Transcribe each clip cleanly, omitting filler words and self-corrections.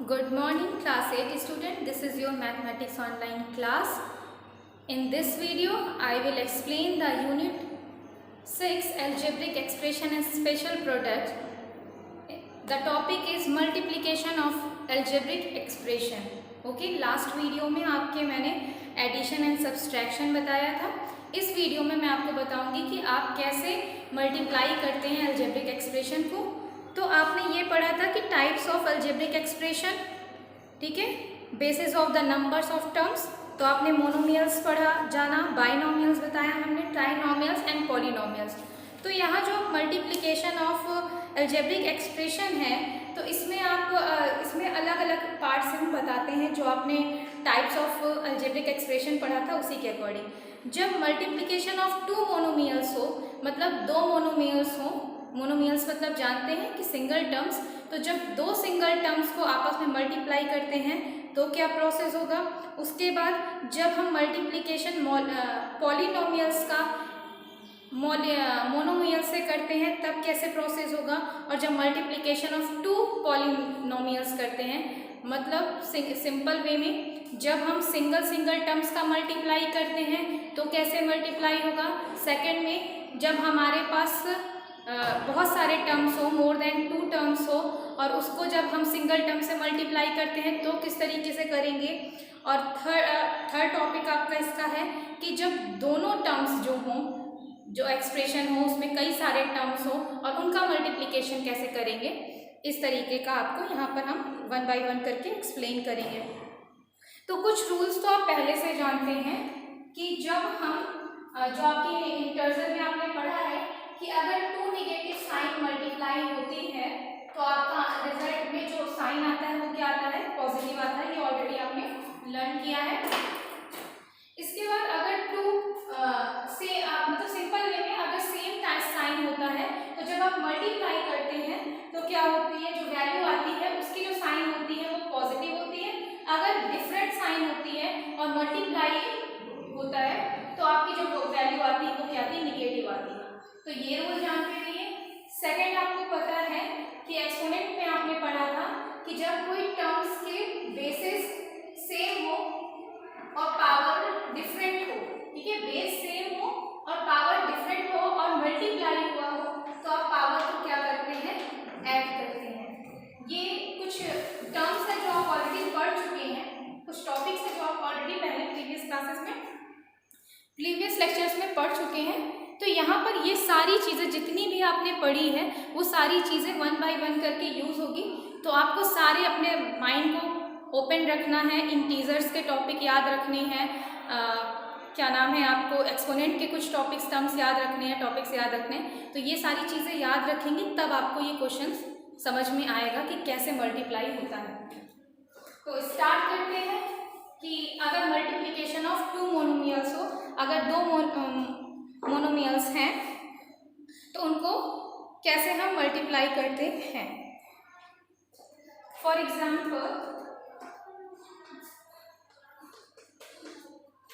Good morning, class 8 student. This is your mathematics online class. In this video, I will explain the unit 6 algebraic expression and special product. The topic is multiplication of algebraic expression. Okay, last video में आपके मैंने addition and subtraction बताया था. इस video में मैं आपको बताऊंगी कि आप कैसे मल्टीप्लाई करते हैं अलजेब्रिक एक्सप्रेशन को. तो आपने ये पढ़ा था कि टाइप्स ऑफ अलजेब्रिक एक्सप्रेशन, ठीक है, basis of the numbers of terms. तो आपने मोनोमियल्स पढ़ा जाना, बाइनोमियल्स बताया हमने, ट्राइनोमियल्स एंड पॉलिनोमियल्स. तो यहाँ जो मल्टीप्लिकेशन ऑफ अलजेब्रिक एक्सप्रेशन है, तो इसमें आप इसमें अलग अलग पार्ट से हम बताते हैं. जो आपने टाइप्स ऑफ अलजेब्रिक एक्सप्रेशन पढ़ा था उसी के अकॉर्डिंग. जब मल्टीप्लिकेशन ऑफ टू मोनोमियल्स हो, मतलब दो मोनोमियल्स हो, मोनोमियल्स मतलब जानते हैं कि सिंगल टर्म्स. तो जब दो सिंगल टर्म्स को आपस में मल्टीप्लाई करते हैं तो क्या प्रोसेस होगा. उसके बाद जब हम मल्टीप्लिकेशन पॉलिनोमियल्स का मोनोमियल से करते हैं तब कैसे प्रोसेस होगा. और जब मल्टीप्लिकेशन ऑफ टू पॉलिनोमियल्स करते हैं, मतलब सिंपल वे में जब हम सिंगल टर्म्स का मल्टीप्लाई करते हैं तो कैसे मल्टीप्लाई होगा. सेकंड में जब हमारे पास बहुत सारे टर्म्स हो, मोर देन टू टर्म्स हो, और उसको जब हम सिंगल टर्म से मल्टीप्लाई करते हैं तो किस तरीके से करेंगे. और थर्ड टॉपिक आपका इसका है कि जब दोनों टर्म्स जो हों, जो एक्सप्रेशन हो उसमें कई सारे टर्म्स हो और उनका मल्टीप्लिकेशन कैसे करेंगे. इस तरीके का आपको यहाँ पर हम वन बाय वन करके एक्सप्लेन करेंगे. तो कुछ रूल्स तो आप पहले से जानते हैं कि जब हम जो आपकी इंटरवल में आपने पढ़ा है कि अगर टू नेगेटिव साइन मल्टीप्लाई होती है तो आपका रिजल्ट में जो साइन आता है वो क्या आता है, पॉजिटिव आता है. ये ऑलरेडी आपने लर्न किया है. इसके बाद अगर टू से मतलब सिंपल वे में अगर सेम साइन होता है तो जब आप मल्टीप्लाई करते हैं तो क्या होती है, जो वैल्यू आती है उसकी जो साइन होती है वो पॉजिटिव होती है. अगर डिफरेंट साइन होती है और मल्टीप्लाई होता है तो आपकी जो वैल्यू आती है वो क्या आती है, निगेटिव आती है. तो ये रूल जान के रहिए. सेकेंड आपको पता है कि एक्सपोनेंट में आपने पढ़ा था कि जब कोई टर्म्स के बेसिस सेम हो और पावर डिफरेंट हो, ठीक है, बेस सेम हो और पावर डिफरेंट हो और मल्टीप्लाई हुआ हो तो आप पावर को क्या करते हैं, ऐड करते हैं. ये कुछ टर्म्स है जो आप ऑलरेडी पढ़ चुके हैं, कुछ टॉपिक्स है जो आप ऑलरेडी पहले प्रीवियस क्लासेस में, प्रीवियस लेक्चर्स में पढ़ चुके हैं. तो यहाँ पर ये सारी चीज़ें जितनी भी आपने पढ़ी है वो सारी चीज़ें वन बाय वन करके यूज़ होगी. तो आपको सारे अपने माइंड को ओपन रखना है, इंटीजर्स के टॉपिक याद रखने हैं, क्या नाम है, आपको एक्सपोनेंट के कुछ टॉपिक्स टर्म्स याद रखने हैं, टॉपिक्स याद रखने हैं. तो ये सारी चीज़ें याद रखेंगे तब आपको ये क्वेश्चन समझ में आएगा कि कैसे मल्टीप्लाई होता है. तो स्टार्ट करते हैं कि अगर मल्टीप्लिकेशन ऑफ टू मोनोमियल्स हो, अगर दो मोनोमियल्स हैं तो उनको कैसे हम मल्टीप्लाई करते हैं. For example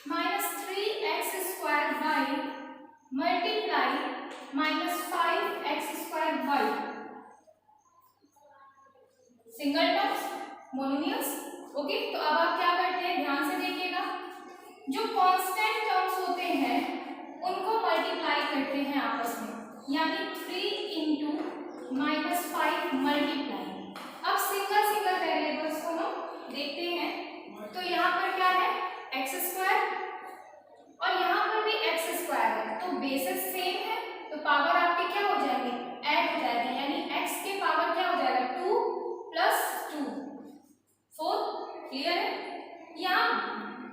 -3x² y multiply -5x² y. Single terms, monomials. Okay, तो अब आप क्या करते हैं, ध्यान से देखिएगा. जो कांस्टेंट टर्म्स होते हैं उनको मल्टीप्लाई करते हैं आपस में, यानी 3 इंटू -5 मल्टीप्लाई. अब सिंगल वेरिएबल्स को हम देखते हैं. तो यहाँ पर क्या है, x² और यहाँ पर भी x² है. तो बेसिस सेम है तो पावर आपके क्या हो जाएंगे, ऐड हो जाएगी. यानी x के पावर क्या हो जाएगा, 2 + 2 4. क्लियर है. यहाँ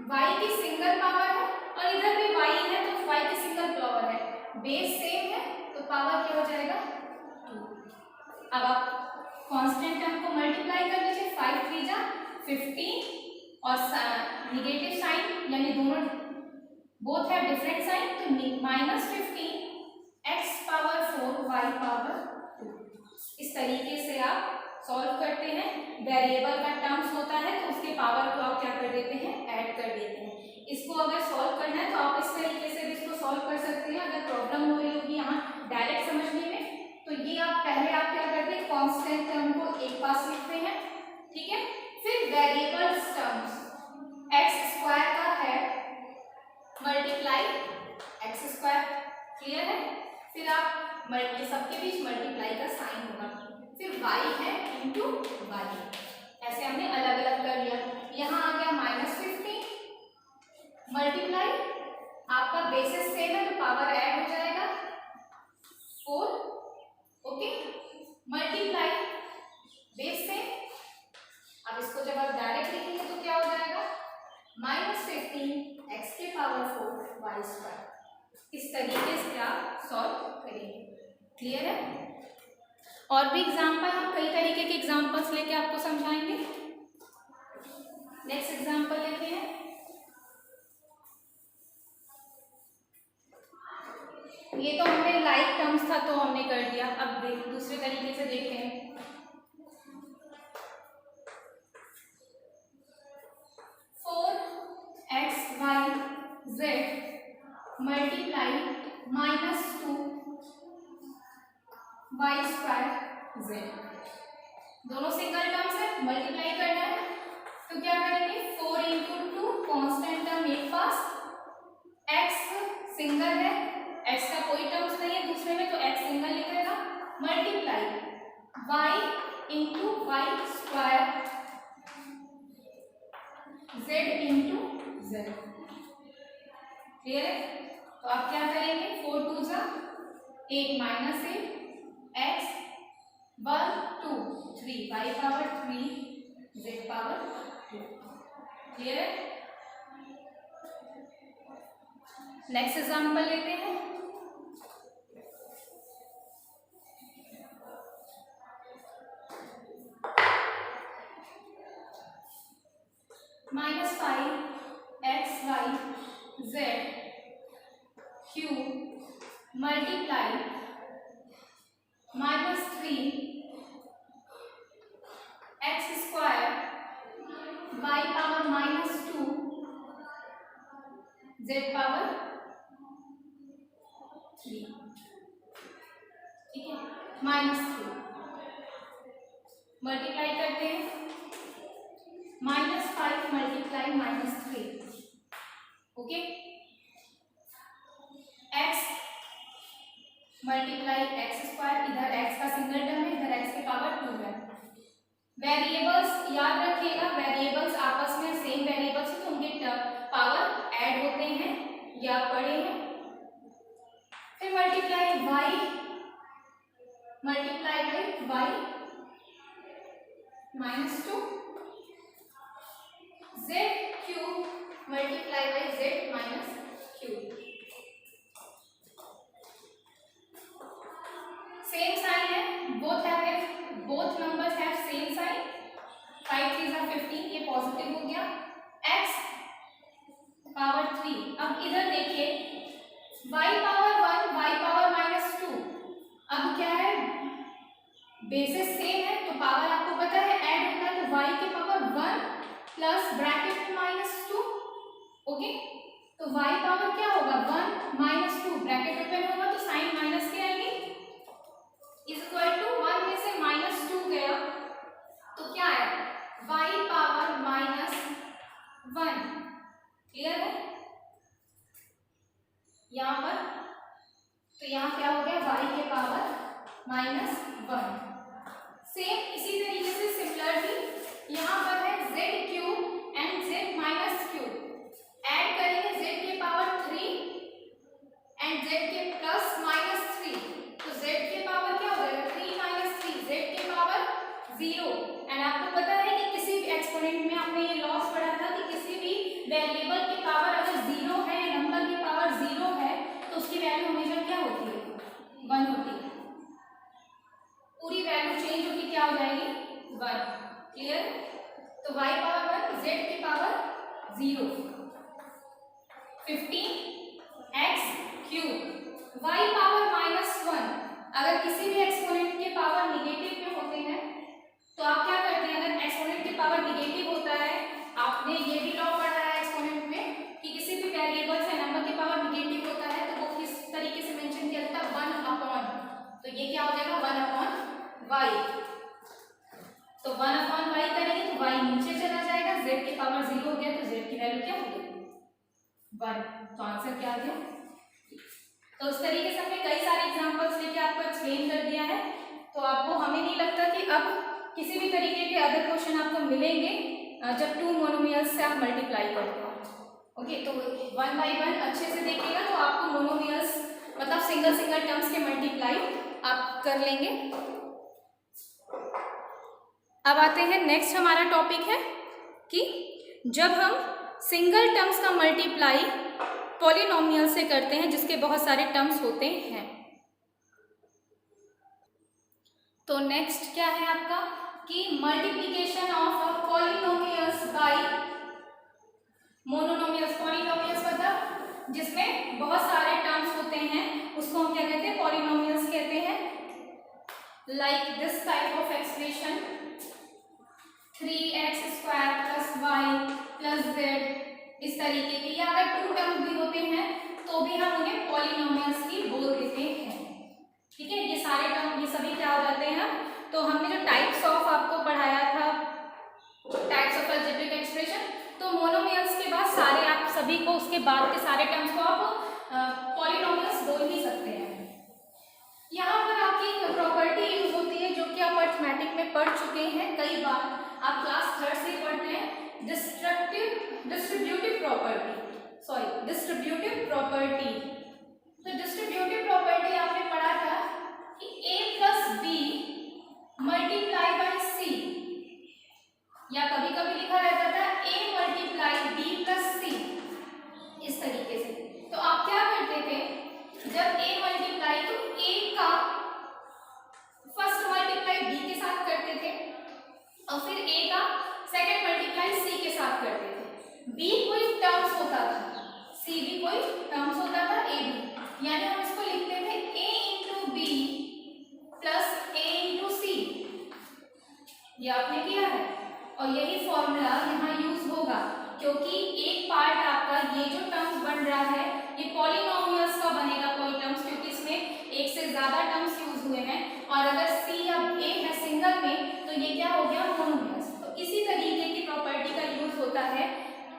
y की सिंगल पावर है और इधर भी y है तो y की सिंगल पावर है. बेस सेम है तो पावर क्या हो जाएगा, 2. अब आप कांस्टेंट टर्म को मल्टीप्लाई कर लीजिए. 5 3 जा 15 और निगेटिव साइन यानी दोनों बोथ है डिफरेंट साइन, तो -15 x⁴ y⁴. इस तरीके से आप सॉल्व करते हैं. वेरिएबल का टर्म्स होता है तो उसके पावर को आप क्या कर देते हैं, ऐड कर देते हैं. इसको अगर सॉल्व करना है तो आप इस तरीके से भी इसको सॉल्व कर सकते हैं. अगर प्रॉब्लम हो रही होगी यहाँ डायरेक्ट समझने में तो ये आप पहले आप क्या करते हैं, कांस्टेंट टर्म को एक पास लिखते हैं, ठीक है. मल्टीप्लाई एक्स स्क्वायर, क्लियर है। फिर आप सबके बीच मल्टीप्लाई का साइन होगा, फिर y है इंटू वाई, ऐसे हमने अलग अलग कर लिया। यहाँ आ गया -15 मल्टीप्लाई, आपका बेसिस सेम है तो पावर ऐड हो जाएगा 4, ओके, मल्टीप्लाई बेस से। अब इसको जब आप डायरेक्ट लिखेंगे तो क्या हो जाएगा, -15 एक्स के पावर 4 वाई स्क्वायर। इस तरीके से आप सॉल्व करेंगे, क्लियर है। और भी एग्जाम्पल, हम कई तरीके के एग्जाम्पल्स लेके आपको समझाएंगे। नेक्स्ट एग्जाम्पल लेते हैं, ये तो हमने लाइक टर्म्स था तो हमने कर दिया। अब दूसरे तरीके से देखते हैं। 4xyz multiply -2 y square z, दोनों सिंगल टर्म्स है, मल्टीप्लाई करना है तो क्या करेंगे, 4 इंटू 2 कॉन्स्टेंट टर्म एक पास, x सिंगल है, x का कोई टर्म्स नहीं है दूसरे में तो x सिंगल लिखेगा, multiply y into y square z into z, clear है। तो आप क्या करेंगे, 4 2 जा 8 -8 x 1 2 3 y power 3 z power 2, clear है। नेक्स्ट एग्जांपल लेते हैं, -5xyz cube multiply -3 x square y power -2 z power 3, ठीक है, -3 मल्टीप्लाई करते हैं, -5 multiply -3, okay, x multiply x square, इधर x का सिंगल टर्म है, इधर x के पावर 2 है। वेरिएबल्स याद रखिएगा, वेरिएबल्स आपस में सेम वेरिएबल्स है तो उनके पावर ऐड होते हैं, या पढ़े हैं। फिर multiply y multiply by y -2 z cube multiply by z cube, same sign है, both numbers have same sign, 5 3 are 15, ये पॉजिटिव हो गया, x पावर 3। अब इधर देखिए y पावर 1 y पावर -2, अब क्या है, बेसिस सेम है तो पावर आपको पता है ऐड होता है, तो y के पावर 1 प्लस ब्रैकेट में -2, ओके, तो y पावर क्या होगा, 1 -2 ब्रैकेट ओपन होगा तो साइन माइनस के आएगी, इक्वल टू 1 में से -2 गया तो क्या है, y पावर -1, क्लियर है यहाँ पर। तो यहाँ क्या हो गया, y के पावर -1। सेम इसी तरीके से सिमिलरली यहाँ पर है z cube and z cube, add करेंगे z के पावर 3 एंड z के प्लस -3, तो z के पावर क्या हो जाएगा, 3 3 z के पावर 0। एंड आपको पता है कि किसी भी एक्सपोनेंट में आपने ये लॉस पढ़ा था कि किसी भी वेरिएबल की पावर अगर 0 है, नंबर की पावर 0 है तो उसकी वैल्यू हमेशा क्या होती है, 1 होती है, पूरी वैल्यू चेंज होकर क्या हो जाएगी, 1, क्लियर। तो y पावर 1 z की power 0, 15x cube y power -1, अगर किसी भी एक्सपोनेंट के पावर निगेटिव में होते हैं तो आप क्या करते हैं, अगर एक्सपोनेंट के पावर निगेटिव होता है, आपने ये भी लॉ पढ़ा है एक्सपोनेंट में कि किसी भी वेरिएबल से नंबर के पावर निगेटिव होता है तो वो किस तरीके से मेंशन किया जाता है, 1/, तो ये क्या हो जाएगा 1/y, तो 1/y करेंगे तो y नीचे चला जाएगा, z के पावर 0 हो गया तो z की वैल्यू क्या होगी 1। तो आंसर क्या आ गया? तो उस तरीके से हमने कई सारे एग्जांपल्स लेके आपको एक्सप्लेन कर दिया है। तो आपको हमें नहीं लगता कि अब किसी भी तरीके के अदर क्वेश्चन आपको मिलेंगे जब 2 मोनोमियल्स से आप मल्टीप्लाई करते हो। ओके, तो 1 बाय 1 अच्छे से देखिएगा तो आपको मोनोमियल्स मतलब सिंगल सिंगल टर्म्स के मल्टीप्लाई आप कर लेंगे। अब आते हैं नेक्स्ट हमारा टॉपिक है कि जब हम सिंगल टर्म्स का मल्टीप्लाई पॉलिनोमियल से करते हैं जिसके बहुत सारे टर्म्स होते हैं। तो नेक्स्ट क्या है आपका कि multiplication of polynomials by mononomials. Polynomials मतलब जिसमें बहुत सारे टर्म्स होते हैं उसको हम क्या कहते हैं? पॉलिनोमियल्स कहते हैं। Like this type of expression 3x square plus y plus z, इस तरीके के, या अगर 2 टर्म्स भी होते हैं तो भी हम उन्हें पॉलिनोमियल्स ही बोल देते हैं। ठीक है, ये सारे टर्म ये सभी क्या हो जाते हैं? तो हमने जो टाइप्स ऑफ आपको पढ़ाया था, टाइप्स ऑफ अलजेब्रिक एक्सप्रेशन, तो मोनोमियल्स के बाद सारे आप सभी को उसके बाद के सारे टर्म्स को आप पॉलिनोमियल्स बोल ही सकते हैं। यहाँ पर आपकी प्रॉपर्टी यूज होती है जो कि आप अर्थमेटिक में पढ़ चुके हैं कई बार, आप क्लास 3rd से पढ़ते हैं, डिस्ट्रीब्यूटिव प्रॉपर्टी। तो डिस्ट्रीब्यूटिव प्रॉपर्टी आपने पढ़ा था कि a plus B multiply by C, या कभी कभी लिखा रहता था a multiply B plus C, इस तरीके से। तो आप क्या करते थे, जब a मल्टीप्लाई तो a का फर्स्ट मल्टीप्लाई b के साथ करते थे और फिर a का सेकंड मल्टीप्लाई c के साथ करते थे। b कोई टर्म्स होता था, c भी कोई टर्म्स होता था, a भी, यानी हम इसको लिखते थे a into B plus a into C. ये आपने किया है और यही फॉर्मूला यहाँ यूज होगा क्योंकि एक पार्ट आपका ये जो टर्म्स बन रहा है ये पॉलिनोमियल्स का बनेगा कोई टर्म्स, क्योंकि इसमें एक से ज्यादा टर्म्स यूज हुए हैं, और अगर c या a है सिंगल में तो ये क्या हो गया? मोनोमियल्स। तो इसी तरीके की प्रॉपर्टी का यूज होता है।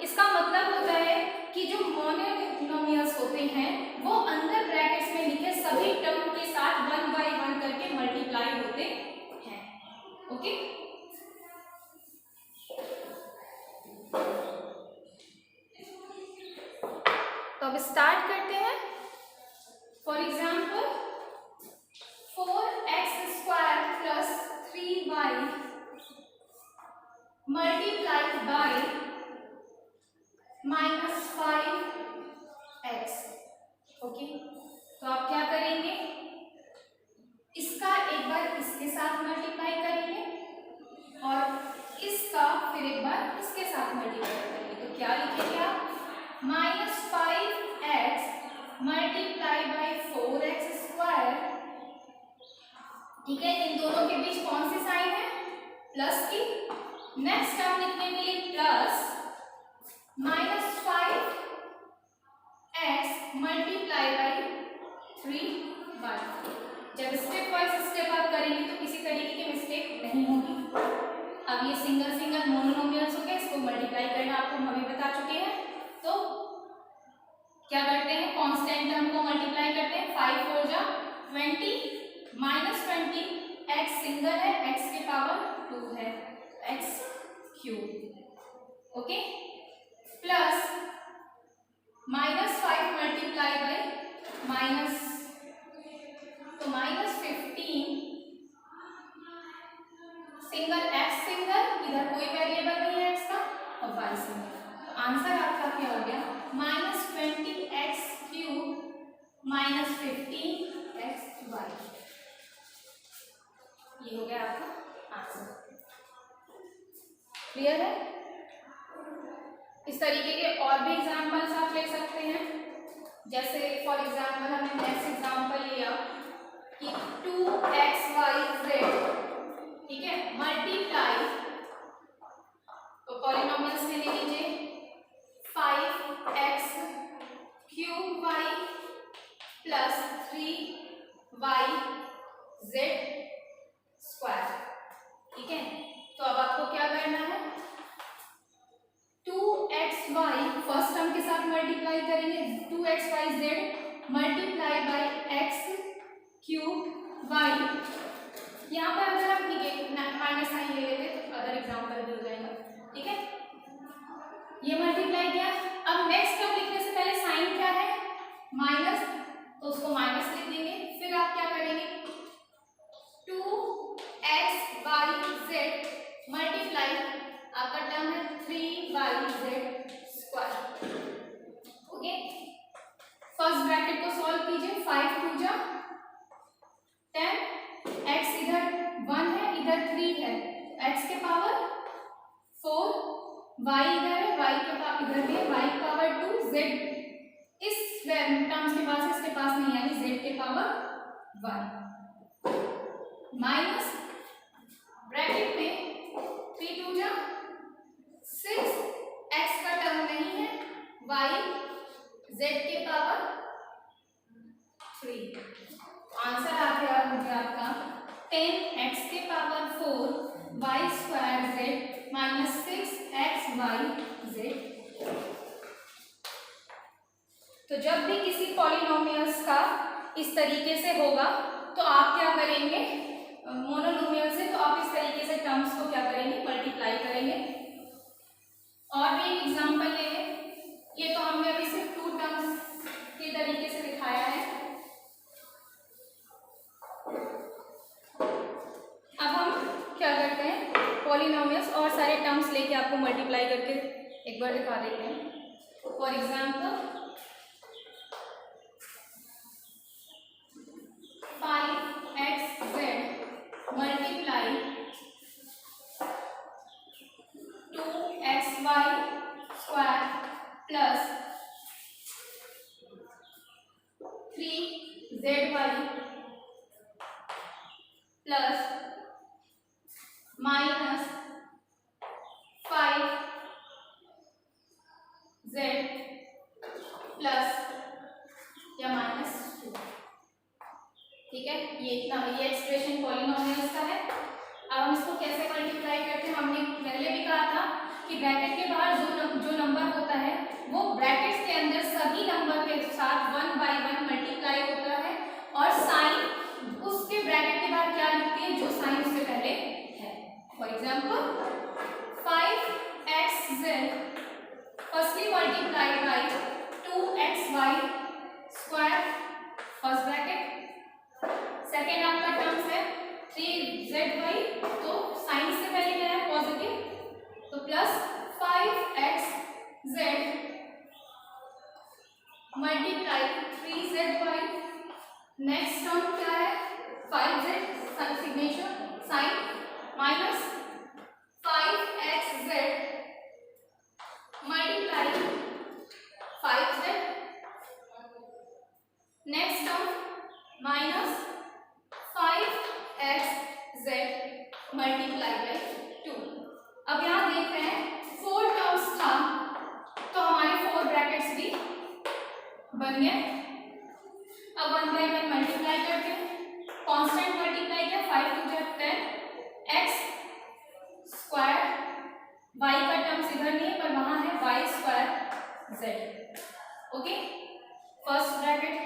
इसका मतलब होता है कि जो मोनोमियल्स होते हैं वो अंदर ब्रैकेट्स में लिखे सभी टर्म के साथ 1 बाय 1 करके मल्टीप्लाई होते हैं। ओके, तो अब स्टार्ट करते हैं। For example 4x square plus 3y multiplied by -5x। Okay, तो आप क्या करेंगे, इसका एक बार इसके साथ मल्टीप्लाई करेंगे और इसका फिर एक बार इसके साथ मल्टीप्लाई करेंगे। तो क्या लिखेंगे आप? -5x multiply by 4x square. ठीक है, इन दोनों के बीच कौन सी साइन है? प्लस की। नेक्स्ट टर्म लिखने के लिए plus -5x multiply by 3y। जब स्टेप वाइज स्टेप आप करेंगे तो किसी तरीके की मिस्टेक नहीं होगी। अब ये सिंगल सिंगल मोनोनोमियल्स हो गए, इसको मल्टीप्लाई करना आपको हम अभी बता चुके हैं। तो क्या करते हैं, कांस्टेंट टर्म को मल्टीप्लाई करते हैं। 5 4 जा 20 -20, x सिंगल है, x के पावर 2 है, x cube. Okay, plus -5 multiply by minus, तो -15 सिंगल, x सिंगल, इधर कोई वेरिएबल नहीं है x का, और y सिंगल। तो आंसर आपका क्या हो गया? -20x cube -15xy। ये हो गया आपका आंसर। क्लियर है? इस तरीके के और भी एग्जांपल्स आप ले सकते हैं। जैसे फॉर एग्जांपल हमने नेक्स्ट एग्जांपल लिया कि 2xyz, ठीक है, मल्टीप्लाई, तो पॉलिनोमियल्स में ले लीजिए 5x cube y plus 3yz square. ठीक है, तो अब आपको क्या करना है, 2xy फर्स्ट टर्म के साथ मल्टीप्लाई करेंगे 2xyz multiply by x cube y. यहाँ पर अगर आप माइनस साइन ले लेते तो अदर एग्जाम्पल भी हो जाएगा, ठीक है। ये मल्टीप्लाई किया। अब नेक्स्ट टर्म लिखने से पहले साइन क्या है, माइनस, तो उसको माइनस लिख देंगे। फिर आप क्या करेंगे 2xyz मल्टीप्लाई आपका टर्म है 3yz square. Okay, first bracket को सॉल्व कीजिए। 5 2 जा 10, x इधर 1 है, इधर 3 है, x के पावर 4, y इधर है, y के पावर इधर भी है, y पावर 2, z इस टर्म्स के पास इसके पास नहीं, यानी z के पावर 1 माइनस ब्रैकेट में 3 2 जा 6, x का टर्म नहीं है, y z के पावर 3। आंसर आ गया मुझे आपका 10x के power 4 y square z minus 6xyz। तो जब भी किसी पॉलिनोमियल्स का इस तरीके से होगा तो आप क्या करेंगे, मोनोनोमियल से, तो आप इस तरीके से टर्म्स को क्या करेंगे, मल्टीप्लाई करेंगे। और भी एक एग्जांपल ले लें, ये तो हमने अभी सिर्फ 2 टर्म्स के तरीके से दिखाया है। अब हम क्या करते हैं, पॉलिनोमियल्स और सारे टर्म्स लेके आपको मल्टीप्लाई करके एक बार दिखा देते हैं। For example 5xz multiply 2xy square plus 3zy plus minus 5z plus या माइनस 2, ठीक है। ये एक्सप्रेशन पॉलिनोमियल्स का है। अब हम इसको कैसे मल्टीप्लाई करते हैं, हमने पहले भी कहा था कि ब्रैकेट के बाहर जो नंबर होता है वो ब्रैकेट्स के अंदर सभी नंबर के साथ 1 बाई 1 मल्टीप्लाई होता है, और साइन उसके ब्रैकेट के बाहर क्या लिखते हैं, जो साइन उससे पहले है। For example 5xz firstly multiply by 2xy square first bracket, second आपका टर्म्स है 3zy, तो साइन से पहले क्या है, पॉजिटिव, तो plus 5xz multiply 3zy। Next term क्या है 5z signature sign minus 5xz multiply 5z। Next term minus 5xz multiply by 2। अब यहाँ देख रहे हैं 4 टर्म्स था, तो हमारे 4 ब्रैकेट्स भी बन गए। अब 1 बाई 1 मल्टीप्लाई करते हैं, कांस्टेंट मल्टीप्लाई किया, 5 2 जा 10 x स्क्वायर, y का टर्म्स इधर नहीं है पर वहां है y square z। Okay, first bracket,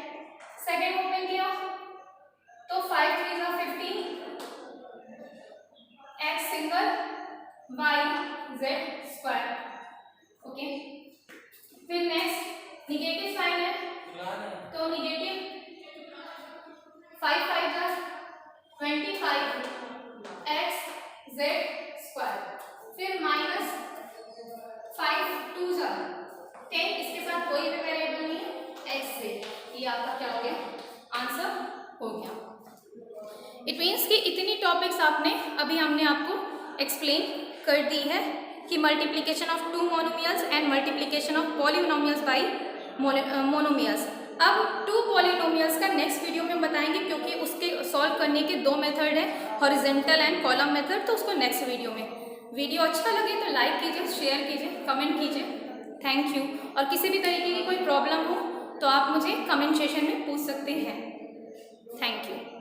second open किया तो 5 3 जा 15 x single y z square. Okay, फिर नेक्स्ट निगेटिव साइन है तो निगेटिव 5 5 जा 25 x z स्क्वायर, फिर माइनस 5 2 जा 10, इसके साथ कोई भी वेरिएबल नहीं है, x से, ये आपका क्या हो गया, आंसर हो गया। इट मीन्स कि इतनी टॉपिक्स आपने अभी हमने आपको एक्सप्लेन कर दी है कि multiplication of 2 monomials and multiplication of polynomials by monomials. अब 2 पॉलिनोमियल्स का नेक्स्ट वीडियो में बताएंगे, क्योंकि उसके सॉल्व करने के 2 मेथड हैं, हॉरिजेंटल एंड कॉलम मेथड, तो उसको नेक्स्ट वीडियो में। वीडियो अच्छा लगे तो लाइक कीजिए, शेयर कीजिए, कमेंट कीजिए। Thank you. और किसी भी तरीके की कोई प्रॉब्लम हो तो आप मुझे कमेंट सेशन में पूछ सकते हैं। Thank you.